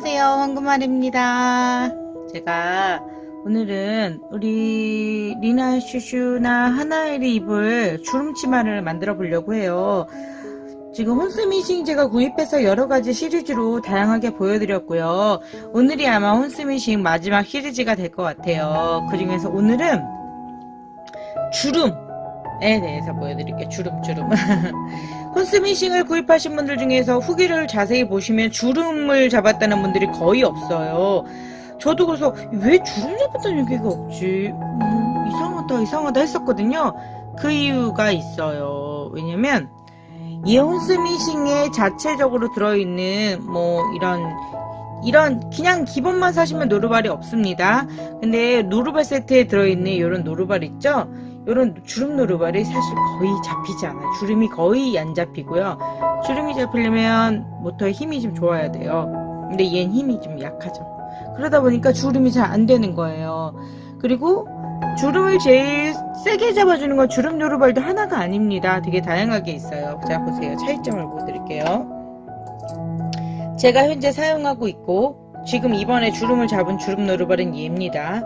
안녕하세요, 황금알입니다. 제가 오늘은 우리 리나 슈슈나 하나엘이 입을 주름치마를 만들어 보려고 해요. 지금 혼스미싱 제가 구입해서 여러가지 시리즈로 다양하게 보여드렸고요. 오늘이 아마 혼스미싱 마지막 시리즈가 될 것 같아요. 그 중에서 오늘은 주름에 대해서 보여드릴게요. 주름. 혼스미싱을 구입하신 분들 중에서 후기를 자세히 보시면 주름을 잡았다는 분들이 거의 없어요. 저도 그래서 왜 주름 잡았다는 얘기가 없지? 이상하다 했었거든요. 그 이유가 있어요. 왜냐면 이 혼스미싱에 자체적으로 들어있는 뭐 이런 그냥 기본만 사시면 노루발이 없습니다. 근데 노루발 세트에 들어있는 이런 노루발 있죠? 이런 주름 노루발이 사실 거의 잡히지 않아요. 주름이 거의 안 잡히고요. 주름이 잡히려면 모터에 힘이 좀 좋아야 돼요. 근데 얘는 힘이 좀 약하죠. 그러다 보니까 주름이 잘 안 되는 거예요. 그리고 주름을 제일 세게 잡아주는 건 주름 노루발도 하나가 아닙니다. 되게 다양하게 있어요. 자, 보세요. 차이점을 보여드릴게요. 제가 현재 사용하고 있고 지금 이번에 주름을 잡은 주름 노루발은 얘입니다.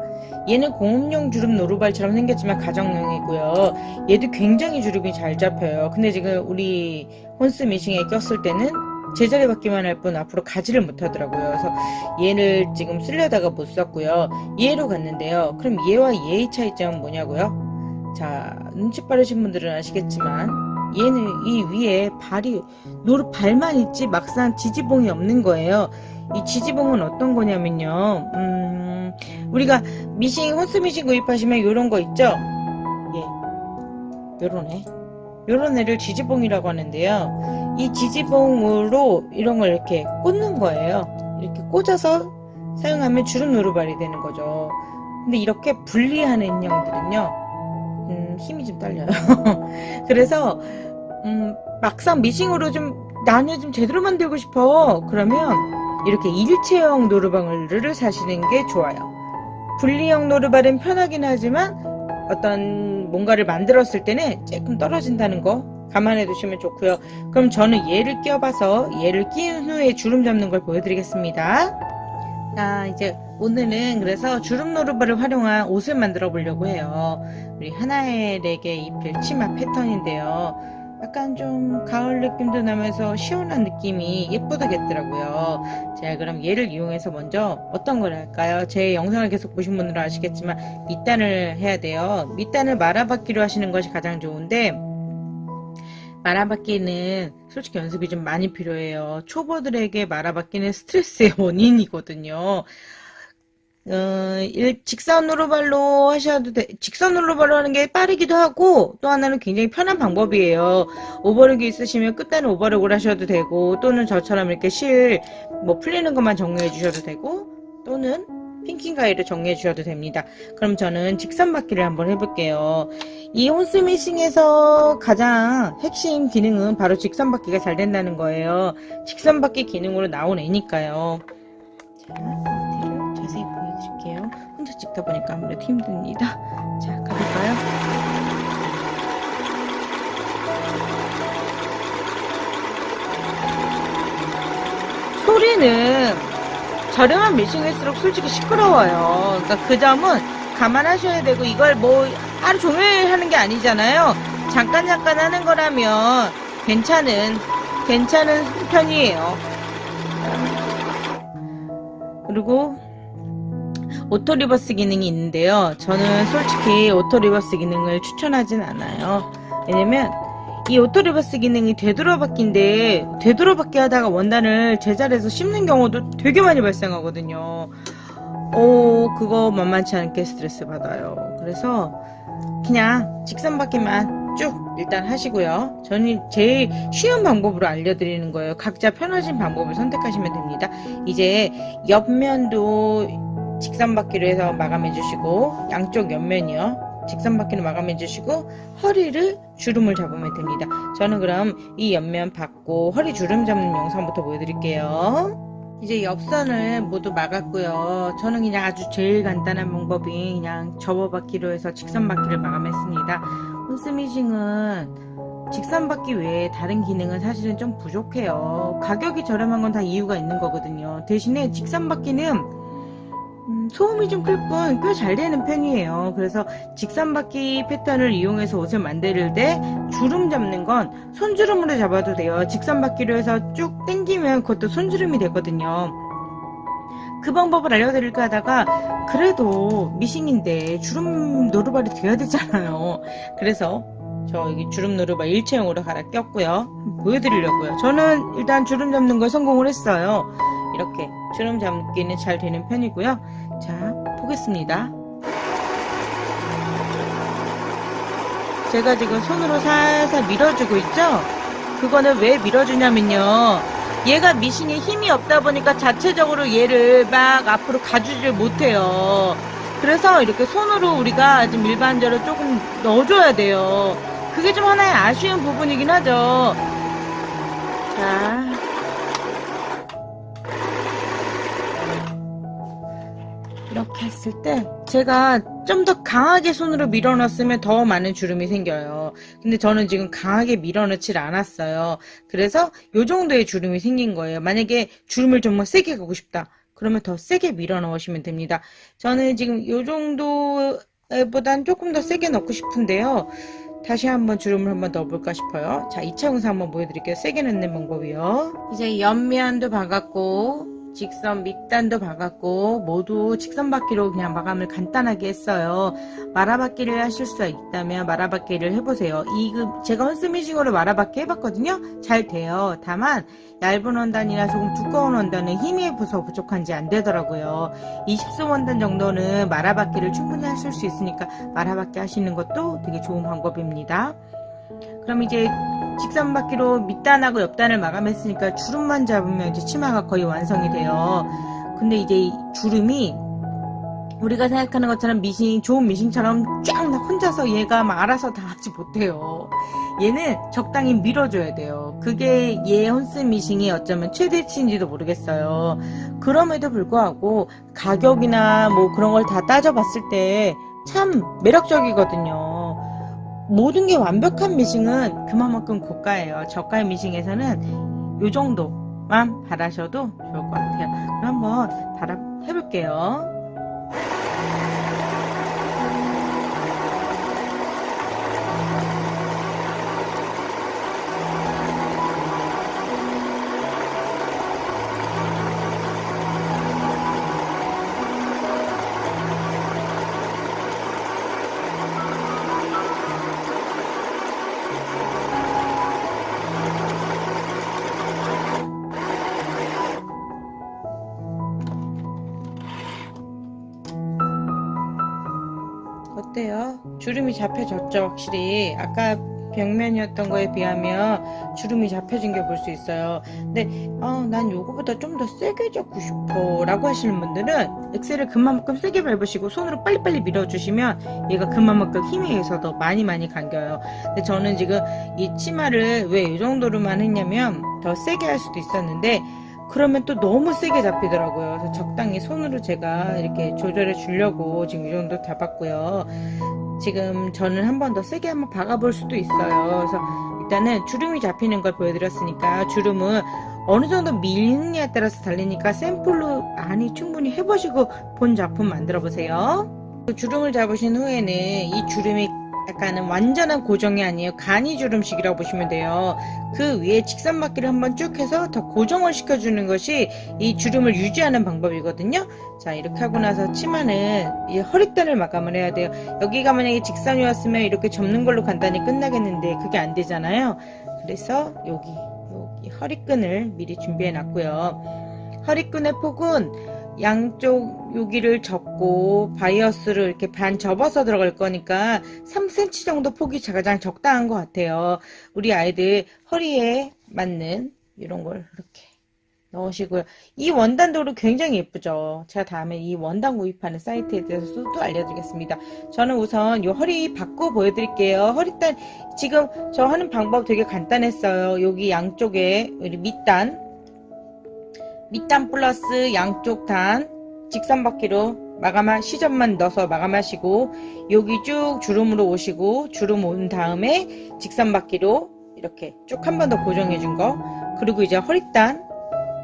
얘는 공업용 주름 노루발처럼 생겼지만 가정용이고요. 얘도 굉장히 주름이 잘 잡혀요. 근데 지금 우리 혼스미싱에 꼈을 때는 제자리 받기만 할 뿐 앞으로 가지를 못하더라고요. 그래서 얘를 지금 쓰려다가 못 썼고요. 얘로 갔는데요. 그럼 얘와 얘의 차이점은 뭐냐고요? 자, 눈치 빠르신 분들은 아시겠지만 얘는 이 위에 발만 있지 막상 지지봉이 없는 거예요. 이 지지봉은 어떤 거냐면요. 우리가 혼스미싱 구입하시면 요런 거 있죠? 예. 요런 애를 지지봉이라고 하는데요. 이 지지봉으로 이런 걸 이렇게 꽂는 거예요. 이렇게 꽂아서 사용하면 주름 노루발이 되는 거죠. 근데 이렇게 분리하는 인형들은요, 힘이 좀 딸려요. 그래서, 막상 미싱으로 나는 좀 제대로 만들고 싶어. 그러면 이렇게 일체형 노루발을 사시는 게 좋아요. 분리형 노루발은 편하긴 하지만 어떤 뭔가를 만들었을 때는 조금 떨어진다는 거 감안해 두시면 좋고요. 그럼 저는 얘를 껴봐서 얘를 끼운 후에 주름 잡는 걸 보여드리겠습니다. 자, 이제 오늘은 그래서 주름 노루발을 활용한 옷을 만들어 보려고 해요. 우리 하나엘에게 입힐 치마 패턴인데요. 약간 좀 가을 느낌도 나면서 시원한 느낌이 예쁘다겠더라고요. 자, 그럼 얘를 이용해서 먼저 어떤 걸 할까요? 제 영상을 계속 보신 분들은 아시겠지만 밑단을 해야 돼요. 밑단을 말아받기로 하시는 것이 가장 좋은데 말아받기는 솔직히 연습이 좀 많이 필요해요. 초보들에게 말아받기는 스트레스의 원인이거든요. 직선 노루발로 하셔도 직선 노루발로 하는 게 빠르기도 하고 또 하나는 굉장히 편한 방법이에요. 오버룩이 있으시면 끝단은 오버룩을 하셔도 되고 또는 저처럼 이렇게 풀리는 것만 정리해 주셔도 되고 또는 핑킹 가위를 정리해 주셔도 됩니다. 그럼 저는 직선 받기를 한번 해볼게요. 이 혼스미싱에서 가장 핵심 기능은 바로 직선 받기가 잘 된다는 거예요. 직선 받기 기능으로 나온 애니까요. 자, 자세히 보여드릴게요. 혼자 찍다 보니까 아무래도 힘듭니다. 자, 가볼까요? 소리는 저렴한 미싱일수록 솔직히 시끄러워요. 그러니까 그 점은 감안하셔야 되고 이걸 뭐 하루 종일 하는 게 아니잖아요. 잠깐 하는 거라면 괜찮은 편이에요. 그리고 오토 리버스 기능이 있는데요. 저는 솔직히 오토 리버스 기능을 추천하진 않아요. 왜냐면 이 오토 리버스 기능이 되돌아받기인데 되돌아받기 하다가 원단을 제자리에서 씹는 경우도 되게 많이 발생하거든요. 그거 만만치 않게 스트레스 받아요. 그래서 그냥 직선 받기만 쭉 일단 하시고요. 저는 제일 쉬운 방법으로 알려드리는 거예요. 각자 편하신 방법을 선택하시면 됩니다. 이제 옆면도 직선 받기로 해서 마감해 주시고 양쪽 옆면이요. 직선 받기로 마감해 주시고 허리를 주름을 잡으면 됩니다. 저는 그럼 이 옆면 받고 허리 주름 잡는 영상부터 보여드릴게요. 이제 옆선을 모두 막았고요. 저는 그냥 아주 제일 간단한 방법이 그냥 접어받기로 해서 직선 받기를 마감했습니다. 혼스미싱은 직선받기 외에 다른 기능은 사실은 좀 부족해요. 가격이 저렴한 건 다 이유가 있는 거거든요. 대신에 직선받기는 소음이 좀 클 뿐 꽤 잘 되는 편이에요. 그래서 직선받기 패턴을 이용해서 옷을 만들 때 주름 잡는 건 손주름으로 잡아도 돼요. 직선받기로 해서 쭉 당기면 그것도 손주름이 되거든요. 그 방법을 알려드릴까 하다가 그래도 미싱인데 주름 노루발이 돼야 되잖아요. 그래서 저 여기 주름 노루발 일체형으로 갈아 꼈고요. 보여드리려고요. 저는 일단 주름 잡는 걸 성공을 했어요. 이렇게 주름 잡기는 잘 되는 편이고요. 자, 보겠습니다. 제가 지금 손으로 살살 밀어주고 있죠? 그거는 왜 밀어주냐면요. 얘가 미싱에 힘이 없다 보니까 자체적으로 얘를 막 앞으로 가주질 못해요. 그래서 이렇게 손으로 우리가 좀 일반적으로 조금 넣어줘야 돼요. 그게 좀 하나의 아쉬운 부분이긴 하죠. 자, 이렇게 했을 때 제가 좀 더 강하게 손으로 밀어넣었으면 더 많은 주름이 생겨요. 근데 저는 지금 강하게 밀어넣질 않았어요. 그래서 요 정도의 주름이 생긴 거예요. 만약에 주름을 정말 세게 가고 싶다, 그러면 더 세게 밀어넣으시면 됩니다. 저는 지금 요 정도보단 조금 더 세게 넣고 싶은데요. 다시 한번 주름을 한번 넣어볼까 싶어요. 자, 2차 영상 한번 보여드릴게요. 세게 넣는 방법이요. 이제 옆면도 박았고 직선 밑단도 박았고 모두 직선받기로 그냥 마감을 간단하게 했어요. 말아받기를 하실 수 있다면 말아받기를 해보세요. 제가 헐스미싱으로 말아받기 해봤거든요. 잘 돼요. 다만 얇은 원단이나 조금 두꺼운 원단은 힘이 부족한지 안 되더라고요. 20수 원단 정도는 말아받기를 충분히 하실 수 있으니까 말아받기 하시는 것도 되게 좋은 방법입니다. 그럼 이제 직선받기로 밑단하고 옆단을 마감했으니까 주름만 잡으면 이제 치마가 거의 완성이 돼요. 근데 이제 이 주름이 우리가 생각하는 것처럼 좋은 미싱처럼 쫙 혼자서 얘가 막 알아서 다 하지 못해요. 얘는 적당히 밀어줘야 돼요. 그게 얘 혼스 미싱이 어쩌면 최대치인지도 모르겠어요. 그럼에도 불구하고 가격이나 뭐 그런 걸 다 따져봤을 때 참 매력적이거든요. 모든 게 완벽한 미싱은 그만큼 고가예요. 저가 미싱에서는 요 정도만 바라셔도 좋을 것 같아요. 그럼 한번 해볼게요. 어때요? 주름이 잡혀졌죠? 확실히 아까 벽면이었던 거에 비하면 주름이 잡혀진 게 볼 수 있어요. 근데 난 요거보다 좀 더 세게 잡고 싶어 라고 하시는 분들은 엑셀을 그만큼 세게 밟으시고 손으로 빨리빨리 밀어주시면 얘가 그만큼 힘에 의해서 더 많이 감겨요. 근데 저는 지금 이 치마를 왜 이 정도로만 했냐면 더 세게 할 수도 있었는데 그러면 또 너무 세게 잡히더라고요. 그래서 적당히 손으로 제가 이렇게 조절해 주려고 지금 이 정도 잡았고요. 지금 저는 한 번 더 세게 한번 박아볼 수도 있어요. 그래서 일단은 주름이 잡히는 걸 보여드렸으니까 주름은 어느 정도 밀느냐에 따라서 달리니까 샘플로 많이 충분히 해보시고 본 작품 만들어 보세요. 주름을 잡으신 후에는 이 주름이 약간은 완전한 고정이 아니에요. 간이 주름식이라고 보시면 돼요. 그 위에 직선받기를 한번 쭉 해서 더 고정을 시켜주는 것이 이 주름을 유지하는 방법이거든요. 자, 이렇게 하고 나서 치마는 이 허리단을 마감을 해야 돼요. 여기가 만약에 직선이었으면 이렇게 접는 걸로 간단히 끝나겠는데 그게 안 되잖아요. 그래서 여기 허리끈을 미리 준비해 놨고요. 허리끈의 폭은 양쪽 여기를 접고 바이어스를 이렇게 반 접어서 들어갈 거니까 3cm 정도 폭이 가장 적당한 것 같아요. 우리 아이들 허리에 맞는 이런 걸 이렇게 넣으시고요. 이 원단도로 굉장히 예쁘죠. 제가 다음에 이 원단 구입하는 사이트에 대해서도 알려드리겠습니다. 저는 우선 이 허리 받고 보여드릴게요. 허리단 지금 저 하는 방법 되게 간단했어요. 여기 양쪽에 우리 밑단 플러스 양쪽 단 직선받기로 시점만 넣어서 마감하시고 여기 쭉 주름으로 오시고 주름 온 다음에 직선받기로 이렇게 쭉 한 번 더 고정해 준 거, 그리고 이제 허리단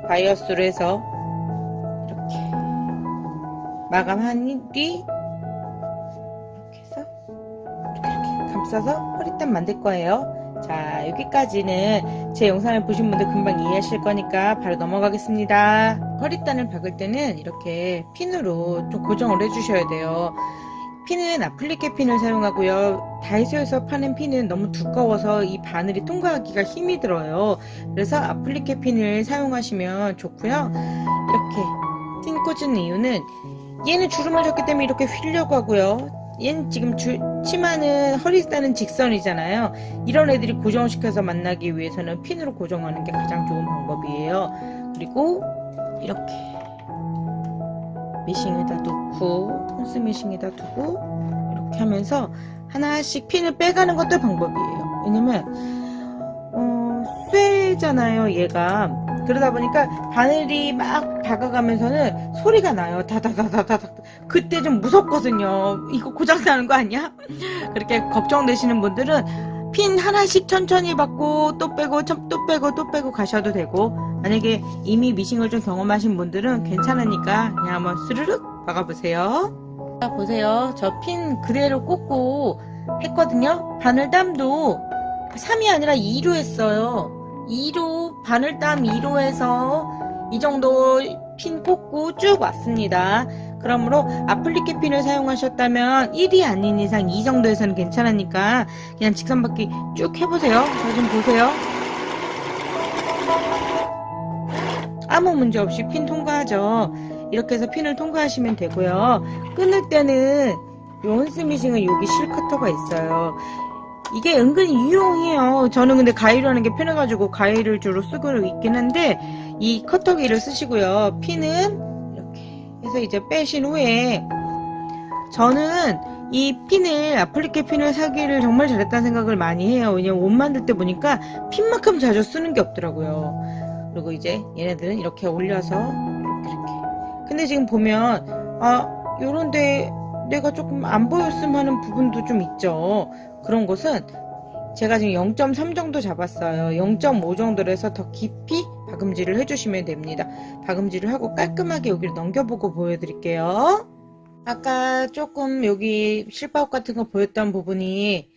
바이어스로 해서 이렇게 마감한 뒤 이렇게 해서 이렇게 감싸서 허리단 만들 거예요. 자, 여기까지는 제 영상을 보신 분들 금방 이해하실 거니까 바로 넘어가겠습니다. 허리단을 박을 때는 이렇게 핀으로 좀 고정을 해주셔야 돼요. 핀은 아플리케 핀을 사용하고요. 다이소에서 파는 핀은 너무 두꺼워서 이 바늘이 통과하기가 힘이 들어요. 그래서 아플리케 핀을 사용하시면 좋고요. 이렇게 핀 꽂은 이유는 얘는 주름을 줬기 때문에 이렇게 휘려고 하고요. 얘는 지금 치마는 허리단은 직선이잖아요. 이런 애들이 고정시켜서 만나기 위해서는 핀으로 고정하는 게 가장 좋은 방법이에요. 그리고 이렇게 미싱에다 놓고 홈스 미싱에다 두고 이렇게 하면서 하나씩 핀을 빼가는 것도 방법이에요. 왜냐면 쇠잖아요, 얘가. 그러다 보니까 바늘이 막 박아가면서는 소리가 나요. 다다다다다다. 그때 좀 무섭거든요. 이거 고장나는 거 아니야? 그렇게 걱정되시는 분들은 핀 하나씩 천천히 박고 또 빼고 또 빼고 또 빼고 가셔도 되고, 만약에 이미 미싱을 좀 경험하신 분들은 괜찮으니까 그냥 한번 스르륵 박아보세요. 자, 보세요. 저 핀 그대로 꽂고 했거든요. 바늘땀도 3이 아니라 2로 했어요. 2로, 바늘땀 2로 해서 이 정도 핀 꽂고 쭉 왔습니다. 그러므로 아플리케 핀을 사용하셨다면 1이 아닌 이상 이 정도에서는 괜찮으니까 그냥 직선바퀴 쭉 해보세요. 자, 좀 보세요. 아무 문제 없이 핀 통과하죠. 이렇게 해서 핀을 통과하시면 되고요. 끊을 때는 요 혼스미싱은 여기 실커터가 있어요. 이게 은근히 유용해요. 저는 근데 가위로 하는 게 편해가지고 가위를 주로 쓰고 있긴 한데, 이 커터기를 쓰시고요. 핀은 이렇게 해서 이제 빼신 후에, 저는 이 핀을, 아플리케 핀을 사기를 정말 잘했다는 생각을 많이 해요. 왜냐면 옷 만들 때 보니까 핀만큼 자주 쓰는 게 없더라고요. 그리고 이제 얘네들은 이렇게 올려서 이렇게. 근데 지금 보면 요런데 내가 조금 안 보였음 하는 부분도 좀 있죠. 그런 것은 제가 지금 0.3 정도 잡았어요. 0.5 정도로 해서 더 깊이 박음질을 해주시면 됩니다. 박음질을 하고 깔끔하게 여기를 넘겨보고 보여드릴게요. 아까 조금 여기 실바욱 같은 거 보였던 부분이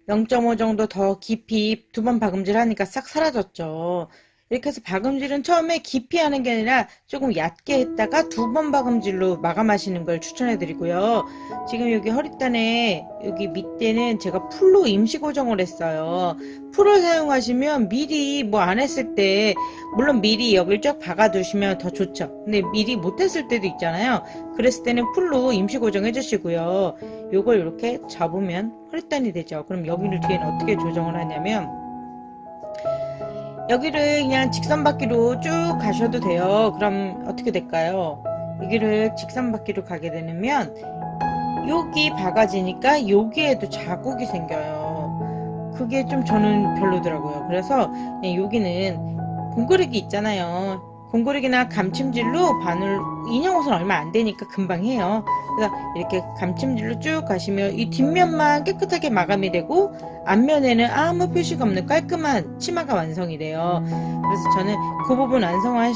0.5 정도 더 깊이 두 번 박음질 하니까 싹 사라졌죠. 이렇게 해서 박음질은 처음에 깊이 하는 게 아니라 조금 얕게 했다가 두 번 박음질로 마감하시는 걸 추천해 드리고요. 지금 여기 허리단에 여기 밑에는 제가 풀로 임시 고정을 했어요. 풀을 사용하시면 미리 뭐 안 했을 때, 물론 미리 여기를 쫙 박아 두시면 더 좋죠. 근데 미리 못 했을 때도 있잖아요. 그랬을 때는 풀로 임시 고정해 주시고요. 요걸 이렇게 잡으면 허리단이 되죠. 그럼 여기를 뒤에는 어떻게 조정을 하냐면, 여기를 그냥 직선바퀴로 쭉 가셔도 돼요. 그럼 어떻게 될까요? 여기를 직선바퀴로 가게 되면 여기 박아지니까 여기에도 자국이 생겨요. 그게 좀 저는 별로더라고요. 그래서 여기는 공고르기 있잖아요. 공고르기나 감침질로 바늘, 인형 옷은 얼마 안 되니까 금방 해요. 그래서 이렇게 감침질로 쭉 가시면 이 뒷면만 깨끗하게 마감이 되고 앞면에는 아무 표시가 없는 깔끔한 치마가 완성이 돼요. 그래서 저는 그 부분 완성한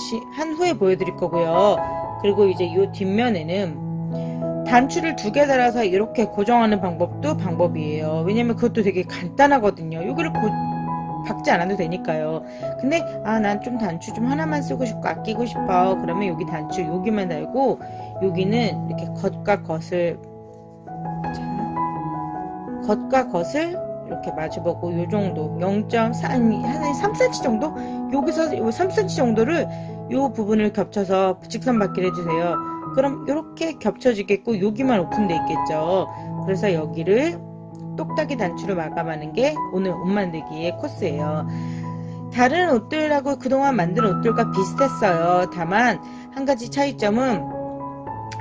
후에 보여드릴 거고요. 그리고 이제 이 뒷면에는 단추를 2개 달아서 이렇게 고정하는 방법도 방법이에요. 왜냐면 그것도 되게 간단하거든요. 여기를 박지 않아도 되니까요. 근데 난 좀 단추 좀 하나만 쓰고 싶고 아끼고 싶어. 그러면 여기 단추 여기만 달고 여기는 이렇게 겉과 겉을 이렇게 마주보고 요 정도 0.4 한 3cm 정도, 여기서 요 3cm 정도를 요 부분을 겹쳐서 직선바퀴를 해주세요. 그럼 이렇게 겹쳐지겠고 여기만 오픈돼 있겠죠. 그래서 여기를 똑딱이 단추로 마감하는 게 오늘 옷 만들기의 코스예요. 다른 옷들하고 그동안 만든 옷들과 비슷했어요. 다만 한 가지 차이점은,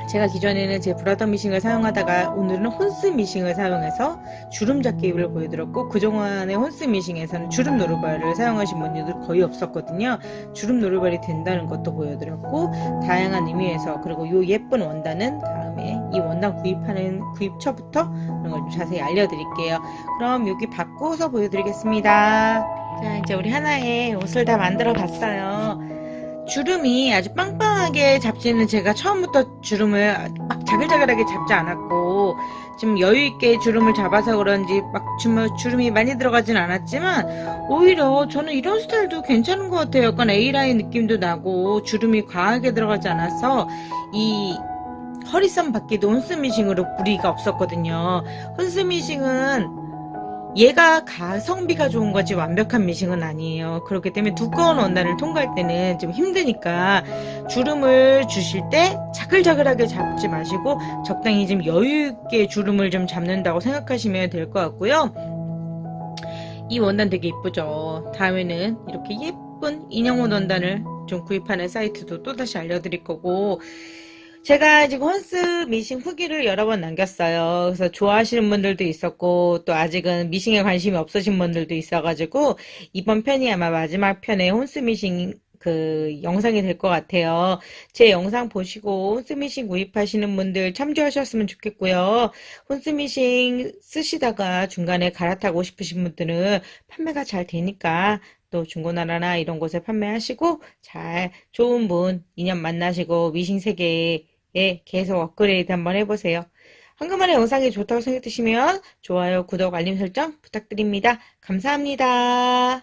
제가 기존에는 제 브라더 미싱을 사용하다가 오늘은 혼스 미싱을 사용해서 주름 잡기를 보여드렸고, 그동안의 혼스 미싱에서는 주름 노루발을 사용하신 분들도 거의 없었거든요. 주름 노루발이 된다는 것도 보여드렸고, 다양한 의미에서, 그리고 이 예쁜 원단은 다음에 이 원단 구입하는 구입처부터 그런 걸 좀 자세히 알려드릴게요. 그럼 여기 바꿔서 보여드리겠습니다. 자, 이제 우리 하나의 옷을 다 만들어 봤어요. 주름이 아주 빵빵하게 잡지는 제가 처음부터 주름을 막 자글자글하게 잡지 않았고, 좀 여유있게 주름을 잡아서 그런지 막 주름이 많이 들어가진 않았지만, 오히려 저는 이런 스타일도 괜찮은 것 같아요. 약간 A라인 느낌도 나고, 주름이 과하게 들어가지 않아서, 이 허리선 받기도 혼스미싱으로 무리가 없었거든요. 혼스미싱은 얘가 가성비가 좋은 거지 완벽한 미싱은 아니에요. 그렇기 때문에 두꺼운 원단을 통과할 때는 좀 힘드니까 주름을 주실 때 자글자글하게 잡지 마시고 적당히 좀 여유있게 주름을 좀 잡는다고 생각하시면 될 것 같고요. 이 원단 되게 이쁘죠. 다음에는 이렇게 예쁜 인형옷 원단을 좀 구입하는 사이트도 또다시 알려드릴 거고, 제가 지금 혼스 미싱 후기를 여러 번 남겼어요. 그래서 좋아하시는 분들도 있었고, 또 아직은 미싱에 관심이 없으신 분들도 있어가지고, 이번 편이 아마 마지막 편의 혼스 미싱 그 영상이 될 것 같아요. 제 영상 보시고 혼스 미싱 구입하시는 분들 참조하셨으면 좋겠고요. 혼스 미싱 쓰시다가 중간에 갈아타고 싶으신 분들은 판매가 잘 되니까 또 중고나라나 이런 곳에 판매하시고 잘 좋은 분 인연 만나시고 미싱 세계에 계속 업그레이드 한번 해보세요. 한글만의 영상이 좋다고 생각되시면 좋아요, 구독, 알림 설정 부탁드립니다. 감사합니다.